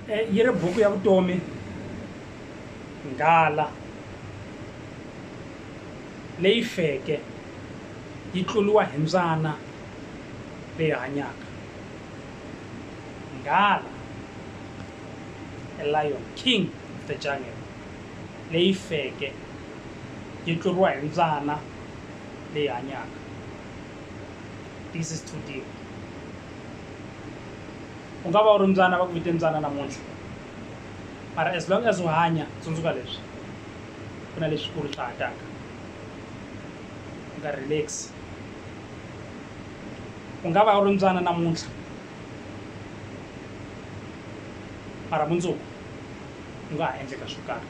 yi ri buku ya vutomi nghala leyi feke yi tluliwa hi mbyana leyi hanyaka. Nghala, a lion, king of the jungle, leyi feke yi tluliwa hi mbyana leyi hanyaka. This is too deep. U nga va u ri mbyana va ku vite mbyana namuntlha, mara as long as u hanya tsundzuka leswi ku na leswikulu swa ha taka. U nga relax. U nga va u ri mbyana namuntlha mara mundzuku u nga ha endleka swo karhi.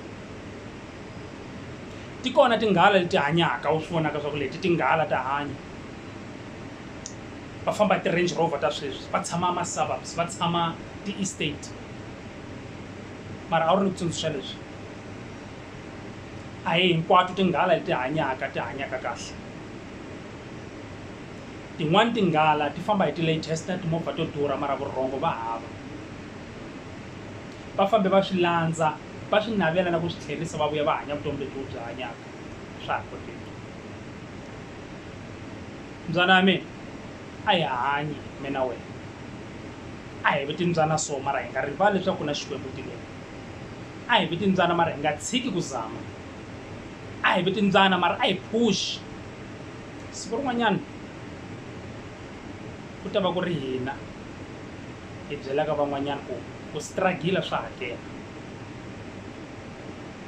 Ti kona tinghala leti hanyaka u swi vonaka swa ku leti tinghala ta hanya. Va famba hi ti-Range Rover ta sweswi, va tshama ma-suburbs, va tshama ti-estate, mara a wu ri ni ku tsundzuxa leswi a hi hinkwato tinghala leti hanyaka kahle. Tin'wani tinghala ti famba hi ti-latest na timovha to durha mara vurhongo va hava. Va fambe va swi landza, va swi navela na ku swi tlherisa va vuya va hanya vutomi lebyi byi hanyaka. Swa ha koteki. Mbyana wa mina a hi hanyi mina wena, a hi viti mbyana so mara hi nga rivali leswaku ku na Xikwembu tilweni. A hi viti mbyana mara hi nga tshiki ku zama. A hi viti mbyana mara a hi push. Siku rin'wanyana ku ta va ku ri hina hi byelaka van'wanyana ku struggle swa hakela.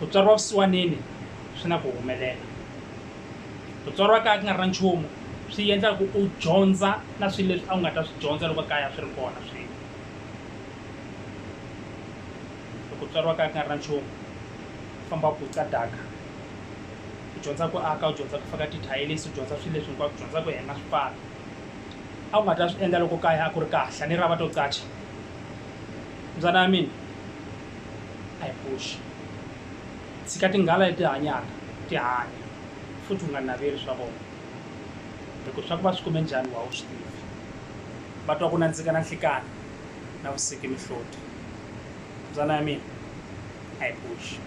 Ku tswariwa vusiwanini swi na ku humelela. Ku tswariwa kaya ku nga ri na nchumu swi endla ku u dyondza na swilo leswi a wu nga ta swi dyondza loko kaya swi ri kona swilo. Loko tswariwa kaya ku nga ri na nchumu famba ku ka daka, u dyondza ku aka, u dyondza ku faka tithayilisi, u dyondza swilo leswi hinkwaswo, u dyondza ku hema swipano. A wu nga ta swi endla loko kaya a ku ri kahle ni rava to qacha. Mbyana wa mina a hi push, tshika tinghala leti hanyaka ti hanya futhi u nga naveli swa vona. Loko swa ku va swi kume njhani wa wu swi tivi. Va twa ku nandzika na nhlikani na vusiki mihloti. Mbyana wa mina a hi push.